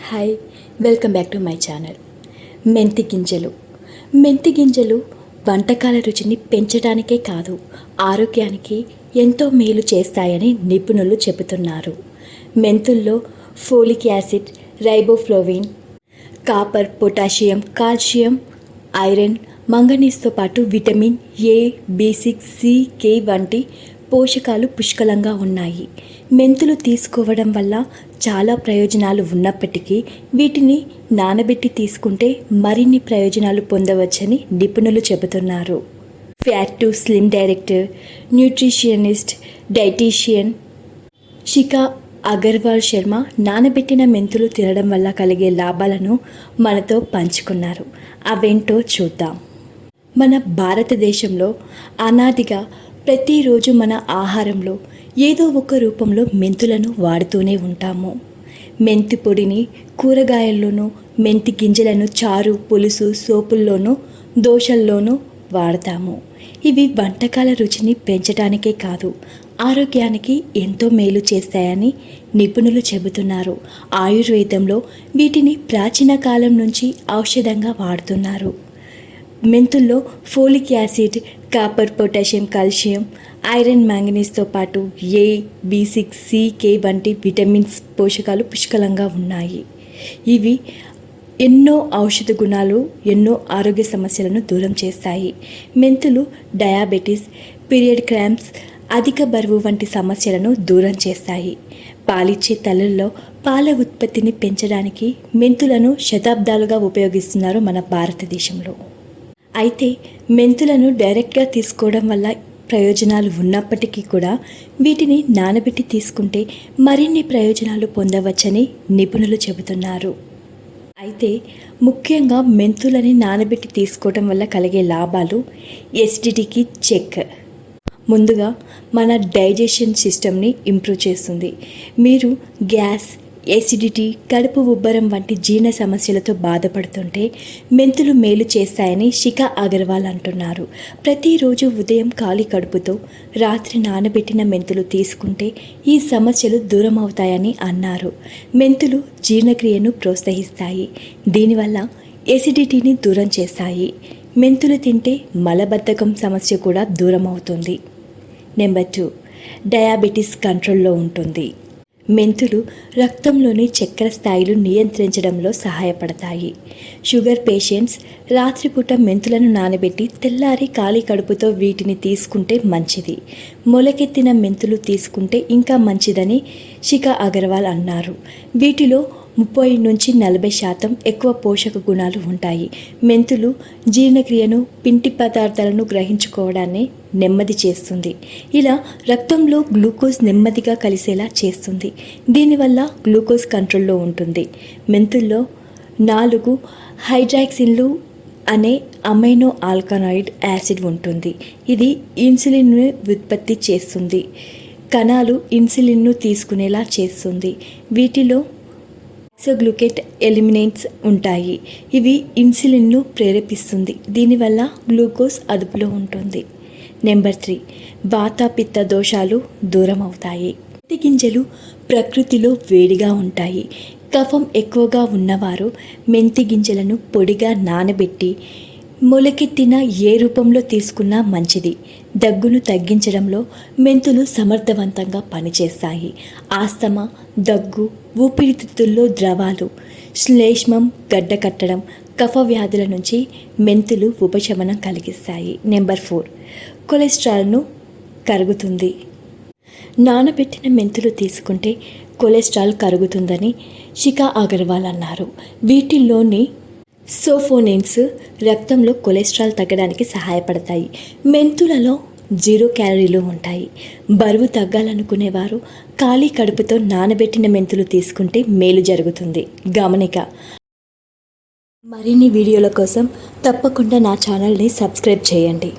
Hi, welcome back to my channel. మెంతి గింజలు. మెంతి గింజలు వంటకాల రుచిని పెంచడానికే కాదు, ఆరోగ్యానికి ఎంతో మేలు చేస్తాయని నిపుణులు చెబుతున్నారు. మెంతుల్లో folic acid, riboflavin, copper, potassium, calcium, iron, మంగనీస్తో పాటు విటమిన్ ఏ, B6, C, K వంటి పోషకాలు పుష్కలంగా ఉన్నాయి. మెంతులు తీసుకోవడం వల్ల చాలా ప్రయోజనాలు ఉన్నప్పటికీ వీటిని నానబెట్టి తీసుకుంటే మరిన్ని ప్రయోజనాలు పొందవచ్చని నిపుణులు చెబుతున్నారు. Fat to slim director, nutritionist, dietitian Shikha Agarwal Sharma నానబెట్టిన మెంతులు తినడం వల్ల కలిగే లాభాలను మనతో పంచుకున్నారు. అవేంటో చూద్దాం. మన భారతదేశంలో అనాదిగా ప్రతిరోజు మన ఆహారంలో ఏదో ఒక రూపంలో మెంతులను వాడుతూనే ఉంటాము. మెంతి పొడిని కూరగాయల్లోనూ, మెంతి గింజలను చారు, పులుసు, సోపుల్లోనూ, దోశల్లోనూ వాడతాము. ఇవి వంటకాల రుచిని పెంచడానికే కాదు, ఆరోగ్యానికి ఎంతో మేలు చేస్తాయని నిపుణులు చెబుతున్నారు. ఆయుర్వేదంలో వీటిని ప్రాచీన కాలం నుంచి ఔషధంగా వాడుతున్నారు. మెంతుల్లో folic acid, copper, potassium, calcium, iron, మ్యాంగనీస్తో పాటు ఏ, B6, C, K వంటి విటమిన్స్, పోషకాలు పుష్కలంగా ఉన్నాయి. ఇవి ఎన్నో ఔషధ గుణాలు, ఎన్నో ఆరోగ్య సమస్యలను దూరం చేస్తాయి. మెంతులు డయాబెటీస్, పీరియడ్ క్రాంప్స్, అధిక బరువు వంటి సమస్యలను దూరం చేస్తాయి. పాలిచ్చే తల్లుల్లో పాల ఉత్పత్తిని పెంచడానికి మెంతులను శతాబ్దాలుగా ఉపయోగిస్తున్నారు మన భారతదేశంలో. అయితే మెంతులను డైరెక్ట్గా తీసుకోవడం వల్ల ప్రయోజనాలు ఉన్నప్పటికీ కూడా వీటిని నానబెట్టి తీసుకుంటే మరిన్ని ప్రయోజనాలు పొందవచ్చని నిపుణులు చెబుతున్నారు. అయితే ముఖ్యంగా మెంతులని నానబెట్టి తీసుకోవడం వల్ల కలిగే లాభాలు: ఎసిడిటీకి చెక్. ముందుగా మన డైజెషన్ సిస్టమ్ని ఇంప్రూవ్ చేస్తుంది. మీరు గ్యాస్, ఎసిడిటీ, కడుపు ఉబ్బరం వంటి జీర్ణ సమస్యలతో బాధపడుతుంటే మెంతులు మేలు చేస్తాయని శిఖా అగర్వాల్ అంటున్నారు. ప్రతిరోజు ఉదయం ఖాళీ కడుపుతో రాత్రి నానబెట్టిన మెంతులు తీసుకుంటే ఈ సమస్యలు దూరం అవుతాయని అన్నారు. మెంతులు జీర్ణక్రియను ప్రోత్సహిస్తాయి. దీనివల్ల ఎసిడిటీని దూరం చేస్తాయి. మెంతులు తింటే మలబద్ధకం సమస్య కూడా దూరం అవుతుంది. నెంబర్ 2, డయాబెటీస్ కంట్రోల్లో ఉంటుంది. మెంతులు రక్తంలోని చక్కెర స్థాయిలు నియంత్రించడంలో సహాయపడతాయి. షుగర్ పేషెంట్స్ రాత్రిపూట మెంతులను నానబెట్టి తెల్లారి ఖాళీ కడుపుతో వీటిని తీసుకుంటే మంచిది. మొలకెత్తిన మెంతులు తీసుకుంటే ఇంకా మంచిదని శిఖా అగర్వాల్ అన్నారు. వీటిలో 30-40% ఎక్కువ పోషక గుణాలు ఉంటాయి. మెంతులు జీర్ణక్రియను, పిండి పదార్థాలను గ్రహించుకోవడాన్ని నెమ్మది చేస్తుంది. ఇలా రక్తంలో గ్లూకోజ్ నెమ్మదిగా కలిసేలా చేస్తుంది. దీనివల్ల గ్లూకోజ్ కంట్రోల్లో ఉంటుంది. మెంతుల్లో 4 హైడ్రాక్సిన్లు అనే అమైనో ఆల్కనాయిడ్ యాసిడ్ ఉంటుంది. ఇది ఇన్సులిన్ను ఉత్పత్తి చేస్తుంది. కణాలు ఇన్సులిన్ను తీసుకునేలా చేస్తుంది. వీటిలో గ్లూకేట్ ఎలిమినేట్స్ ఉంటాయి. ఇవి ఇన్సులిన్ను ప్రేరేపిస్తుంది. దీనివల్ల గ్లూకోజ్ అదుపులో ఉంటుంది. నెంబర్ 3, వాత పిత్త దోషాలు దూరం అవుతాయి. మెంతి గింజలు ప్రకృతిలో వేడిగా ఉంటాయి. కఫం ఎక్కువగా ఉన్నవారు మెంతి గింజలను పొడిగా నానబెట్టి మొలకెత్తిన ఏ రూపంలో తీసుకున్నా మంచిది. దగ్గును తగ్గించడంలో మెంతులు సమర్థవంతంగా పనిచేస్తాయి. ఆస్తమా, దగ్గు, ఊపిరితిత్తుల్లో ద్రవాలు, శ్లేష్మం గడ్డకట్టడం, కఫ వ్యాధుల నుంచి మెంతులు ఉపశమనం కలిగిస్తాయి. నెంబర్ 4, కొలెస్ట్రాల్ను కరుగుతుంది. నానబెట్టిన మెంతులు తీసుకుంటే కొలెస్ట్రాల్ కరుగుతుందని శిఖా అగర్వాల్ అన్నారు. వీటిల్లోని సోఫోనిన్స్ రక్తంలో కొలెస్ట్రాల్ తగ్గడానికి సహాయపడతాయి. మెంతులలో 0 క్యాలరీలు ఉంటాయి. బరువు తగ్గాలనుకునేవారు ఖాళీ కడుపుతో నానబెట్టిన మెంతులు తీసుకుంటే మేలు జరుగుతుంది. గమనిక. మరిన్ని వీడియోల కోసం తప్పకుండా నా ఛానల్ని సబ్స్క్రైబ్ చేయండి.